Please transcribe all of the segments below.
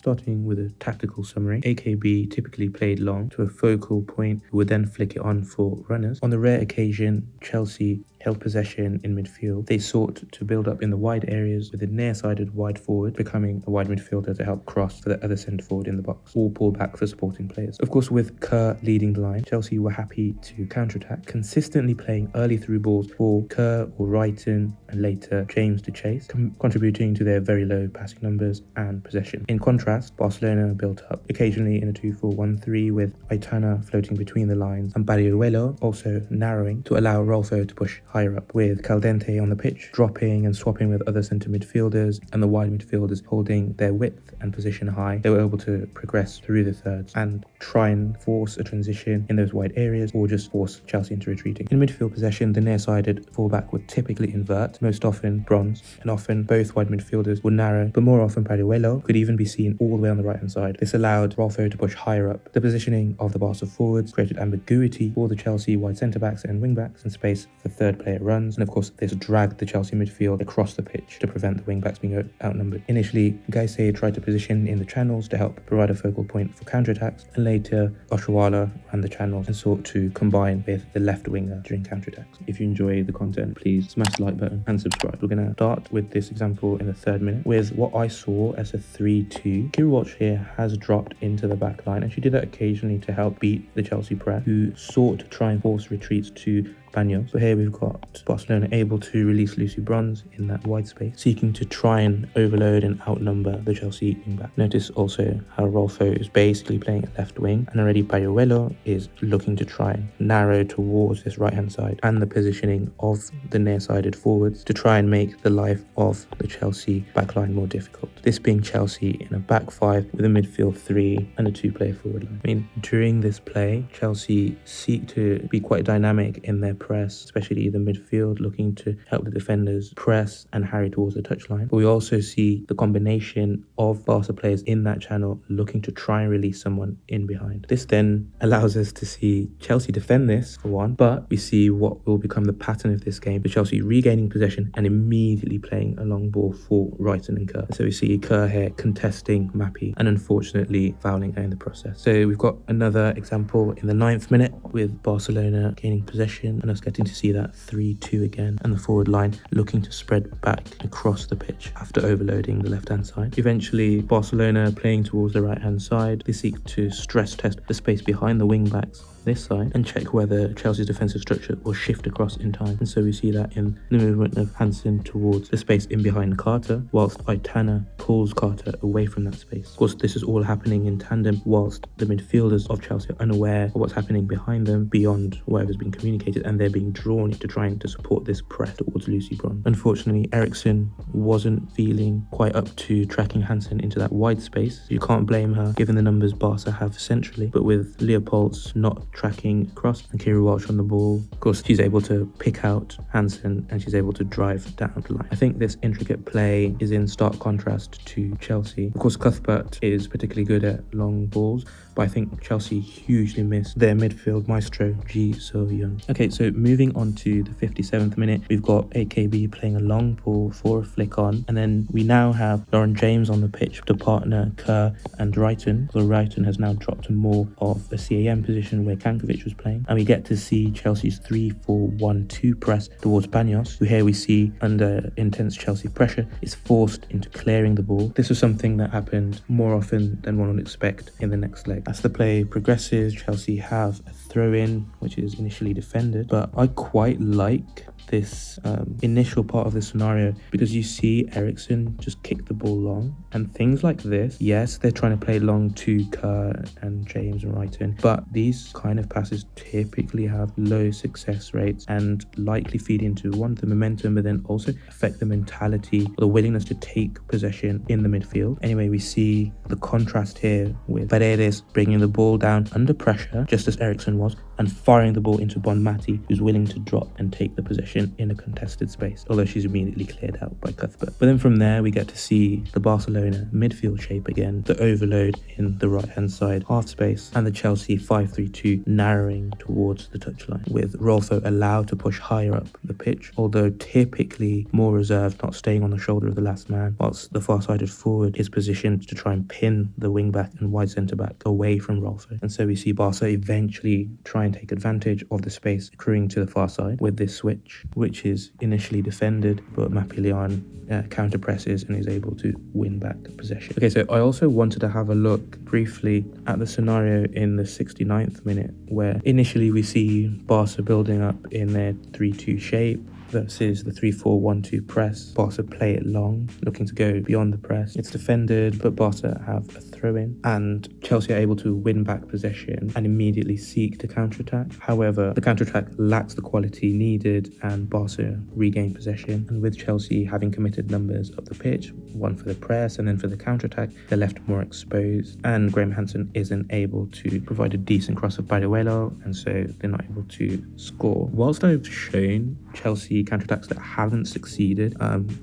Starting with a tactical summary, AKB typically played long to a focal point who would then flick it on for runners. On the rare occasion Chelsea held possession in midfield, they sought to build up in the wide areas with a near-sided wide forward, becoming a wide midfielder to help cross for the other centre forward in the box, or pull back for supporting players. Of course, with Kerr leading the line, Chelsea were happy to counter-attack, consistently playing early through balls for Kerr or Wrighton and later James to chase, contributing to their very low passing numbers and possession. In contrast, Barcelona built up, occasionally in a 2-4-1-3 with Aitana floating between the lines and Barriuelo also narrowing to allow Rolfo to push higher up, with Caldente on the pitch, dropping and swapping with other centre midfielders and the wide midfielders holding their width and position high. They were able to progress through the thirds and try and force a transition in those wide areas or just force Chelsea into retreating. In midfield possession, the near-sided fullback would typically invert, most often Bronze, and often both wide midfielders would narrow, but more often Barriuelo could even be seen all the way on the right-hand side. This allowed Rolfo to push higher up. The positioning of the Barca forwards created ambiguity for the Chelsea wide centre-backs and wing-backs and space for third player runs, and of course this dragged the Chelsea midfield across the pitch to prevent the wing-backs being outnumbered. Initially, Gaise tried to position in the channels to help provide a focal point for counter-attacks, and later Oshuala ran the channels and sought to combine with the left winger during counter-attacks. If you enjoy the content, please smash the like button and subscribe. We're going to start with this example in the 3rd minute with what I saw as a 3-2. Kira Walsh here has dropped into the back line, and she did that occasionally to help beat the Chelsea press, who sought to try and force retreats to Banos. So here we've got Barcelona able to release Lucy Bronze in that wide space, seeking to try and overload and outnumber the Chelsea wing back. Notice also how Rolfo is basically playing at left wing, and already Barriuelo is looking to try and narrow towards this right hand side, and the positioning of the near-sided forwards to try and make the life of the Chelsea backline more difficult. This being Chelsea in a back 5 with a midfield 3 and a 2-player forward line. I mean, during this play, Chelsea seek to be quite dynamic in their press, especially the midfield, looking to help the defenders press and harry towards the touchline. But we also see the combination of Barca players in that channel looking to try and release someone in behind. This then allows us to see Chelsea defend this for one, but we see what will become the pattern of this game, the Chelsea regaining possession and immediately playing a long ball for Wrighton and Kerr. So we see Kerr here contesting Mappy and unfortunately fouling her in the process. So we've got another example in the 9th minute with Barcelona gaining possession and us getting to see that 3-2 again, and the forward line looking to spread back across the pitch after overloading the left hand side. Eventually Barcelona playing towards the right hand side, they seek to stress test the space behind the wing backs this side and check whether Chelsea's defensive structure will shift across in time. And so we see that in the movement of Hansen towards the space in behind Carter, whilst Aitana pulls Carter away from that space. Of course, this is all happening in tandem whilst the midfielders of Chelsea are unaware of what's happening behind them beyond whatever's been communicated, and they're being drawn into trying to support this press towards Lucy Bronze. Unfortunately, Eriksson wasn't feeling quite up to tracking Hansen into that wide space. You can't blame her given the numbers Barca have centrally, but with Leopold's not tracking across and Kira Walsh on the ball, of course she's able to pick out Hansen and she's able to drive down the line. I think this intricate play is in stark contrast to Chelsea. Of course Cuthbert is particularly good at long balls, but I think Chelsea hugely missed their midfield maestro Ji So-young. Okay, so moving on to the 57th minute, we've got AKB playing a long ball for a flick on, and then we now have Lauren James on the pitch to partner Kerr and Wrighton. So Wrighton has now dropped to more of a CAM position where Kankovic was playing, and we get to see Chelsea's 3-4-1-2 press towards Banos, who here we see under intense Chelsea pressure is forced into clearing the ball. This was something that happened more often than one would expect in the next leg. As the play progresses, Chelsea have a throw-in which is initially defended, but I quite like this initial part of the scenario because you see Eriksson just kick the ball long, and things like this, yes, they're trying to play long to Kerr and James and Wrighton, but these kind of passes typically have low success rates and likely feed into one, the momentum, but then also affect the mentality or the willingness to take possession in the midfield. Anyway, we see the contrast here with Paredes bringing the ball down under pressure just as Eriksson was and firing the ball into Bonmati, who's willing to drop and take the possession. possession in a contested space, although she's immediately cleared out by Cuthbert. But then from there, we get to see the Barcelona midfield shape again, the overload in the right-hand side half space, and the Chelsea 5-3-2 narrowing towards the touchline, with Rolfo allowed to push higher up the pitch, although typically more reserved, not staying on the shoulder of the last man, whilst the far-sided forward is positioned to try and pin the wing-back and wide centre-back away from Rolfo. And so we see Barca eventually try and take advantage of the space accruing to the far side with this switch, which is initially defended, but Mapillon counter presses and is able to win back possession. Okay, so I also wanted to have a look briefly at the scenario in the 69th minute, where initially we see Barca building up in their 3-2 shape versus the 3-4-1-2 press. Barca play it long, looking to go beyond the press. It's defended, but Barca have a throw-in, and Chelsea are able to win back possession and immediately seek to counter-attack. However, the counter-attack lacks the quality needed, and Barca regain possession. And with Chelsea having committed numbers up the pitch, one for the press and then for the counter-attack, they're left more exposed, and Graham Hansen isn't able to provide a decent cross of Baduelo, and so they're not able to score. Whilst I've shown Chelsea counterattacks that haven't succeeded,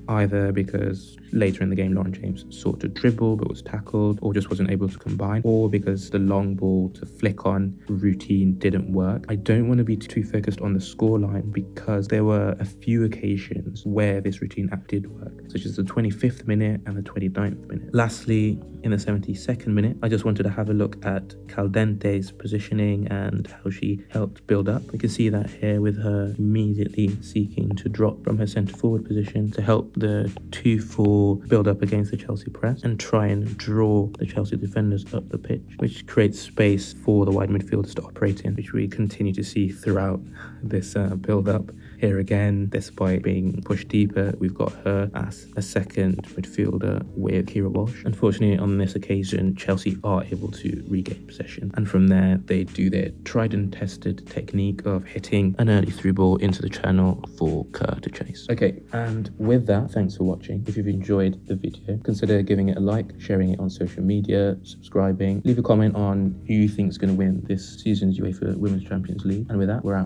either because later in the game Lauren James sought to dribble but was tackled, or just wasn't able to combine, or because the long ball to flick on routine didn't work, I don't want to be too focused on the scoreline, because there were a few occasions where this routine app did work, such as the 25th minute and the 29th minute. Lastly, in the 72nd minute, I just wanted to have a look at Caldente's positioning and how she helped build up. We can see that here with her immediately seeking to drop from her centre forward position to help the 2-4 build up against the Chelsea press and try and draw the Chelsea defenders up the pitch, which creates space for the wide midfielders to operate in, which we continue to see throughout this build up. Here again, despite being pushed deeper, we've got her as a second midfielder with Kira Walsh. Unfortunately, on this occasion, Chelsea are able to regain possession, and from there they do their tried and tested technique of hitting an early through ball into the channel for Kerr to chase. Okay, and with that, thanks for watching. If you've enjoyed the video, consider giving it a like, sharing it on social media, subscribing, leave a comment on who you think is going to win this season's UEFA Women's Champions League, and with that, we're out.